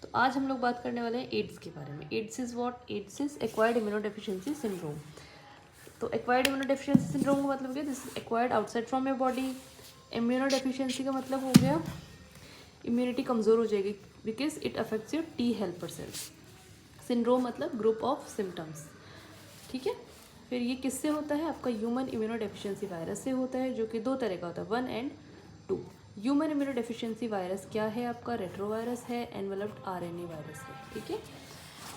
तो आज हम लोग बात करने वाले हैं एड्स के बारे में। AIDS is what? AIDS is acquired immunodeficiency syndrome. तो एक्वायर्ड इम्यूनोडेफिशिएंसी सिंड्रोम का मतलब क्या? This is acquired outside from your body. Immunodeficiency का मतलब हो गया इम्यूनिटी कमज़ोर हो जाएगी because it affects your T helper cells. Syndrome मतलब ग्रुप ऑफ सिम्टम्स, ठीक है। फिर ये किससे होता है? आपका ह्यूमन इम्यूनोडेफिशिएंसी वायरस से होता है, जो कि दो तरह का होता है, 1 और 2। ह्यूमन इम्यूनोडेफिशिएंसी वायरस क्या है? आपका रेट्रोवायरस है, एनवेलप्ड आरएनए वायरस है, ठीक है।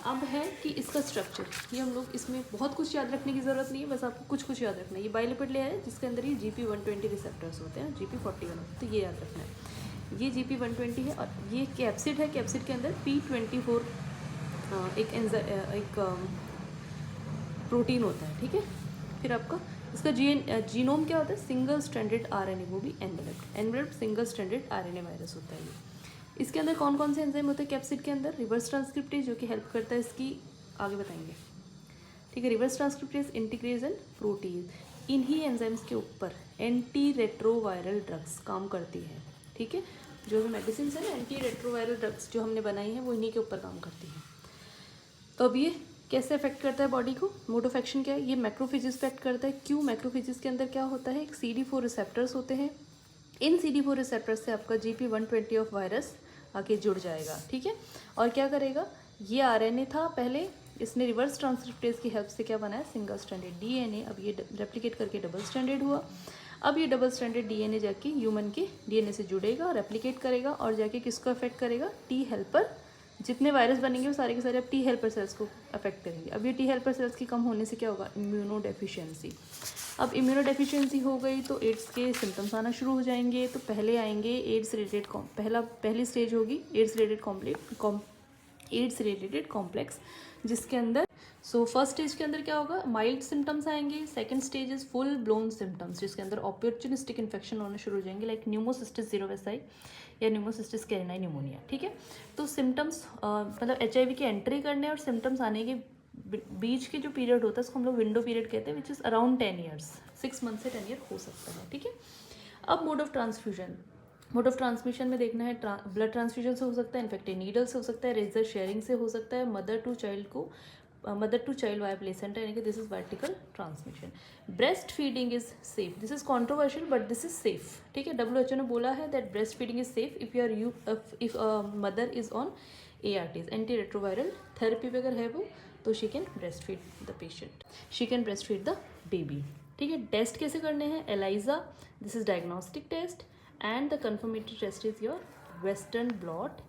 अब है कि इसका स्ट्रक्चर, ये हम लोग इसमें बहुत कुछ याद रखने की ज़रूरत नहीं है, बस आपको कुछ कुछ याद रखना है। ये बाइलिपिड लेयर है जिसके अंदर ये GP120 रिसेप्टर्स होते हैं, GP41, तो ये याद रखना है। ये GP120 है और ये कैप्सिड है। कैप्सिड के अंदर P24 एक प्रोटीन होता है, ठीक है। फिर आपका इसका जीनोम क्या होता है? सिंगल स्ट्रैंडेड आरएनए, वो भी enveloped single stranded RNA virus होता है ये। इसके अंदर कौन कौन से एंजाइम होते हैं कैप्सिड के अंदर? रिवर्स ट्रांसक्रिप्टेज, जो कि हेल्प करता है इसकी, आगे बताएंगे, ठीक है। Reverse transcriptase, integrase and proteases, इन्हीं एंजाइम्स के ऊपर एंटी रेट्रोवायरल ड्रग्स काम करती है, ठीक है। जो भी मेडिसिन है ना, एंटी रेट्रोवायरल ड्रग्स जो हमने बनाई हैं वो इन्हीं के ऊपर काम करती है। तो अब ये कैसे अफेक्ट करता है बॉडी को? मोड ऑफ एक्शन क्या है? ये मैक्रोफेजेस अफेक्ट करता है। क्यों? मैक्रोफेजेस के अंदर क्या होता है? एक CD4 रिसेप्टर्स होते हैं। इन CD4 रिसेप्टर्स से आपका GP120 ऑफ वायरस आके जुड़ जाएगा, ठीक है। और क्या करेगा? ये आरएनए था पहले, इसने रिवर्स ट्रांसक्रिप्टेज की हेल्प से क्या बनाया? Single stranded DNA. अब ये रेप्लिकेट करके डबल स्ट्रैंडेड हुआ। अब ये डबल स्ट्रैंडेड डीएनए जाके ह्यूमन के डीएनए से जुड़ेगा, रेप्लिकेट करेगा और जाके किसको अफेक्ट करेगा? T helper. जितने वायरस बनेंगे वो सारे के सारे अब टी हेल्पर सेल्स को अफेक्ट करेंगे। अब ये टी हेल्पर सेल्स की कम होने से क्या होगा? इम्यूनोडेफिशिएंसी। अब इम्यूनोडेफिशिएंसी हो गई तो एड्स के सिम्टम्स आना शुरू हो जाएंगे। तो पहले आएंगे एड्स रिलेटेड, पहली स्टेज होगी एड्स रिलेटेड कॉम्प्लेक्स, जिसके अंदर फर्स्ट स्टेज के अंदर क्या होगा? माइल्ड सिम्टम्स आएंगे। Second stage is full blown symptoms, जिसके अंदर ऑपॉर्चुनिस्टिक इन्फेक्शन होने शुरू हो जाएंगे, लाइक न्यूमोसिस्टिस जीरोवेसाई या न्यूमोसिस्टिस कैरिनाई निमोनिया, ठीक है। तो सिम्टम्स मतलब HIV की एंट्री करने और सिम्टम्स आने के बीच के जो पीरियड होता है उसको हम लोग विंडो पीरियड कहते हैं, which is around 10 years, 6 month से 10 ईयर हो सकता है, ठीक है। अब mode of transfusion, mode of transmission में देखना है, ब्लड ट्रांसफ्यूजन से हो सकता है, इन्फेक्टेड नीडल से हो सकता है, रेजर शेयरिंग से हो सकता है, mother to child via placenta, यानी कि this is vertical transmission. Breast feeding is safe, this is controversial but this is safe, ठीक है। WHO ने बोला है that breast feeding is safe if mother is on ARTs, anti retroviral therapy पे अगर है वो, तो she can breast feed the patient, she can breast feed the baby, ठीक है। टेस्ट कैसे करने हैं? ELISA, this is diagnostic test, and the confirmatory test is your Western blot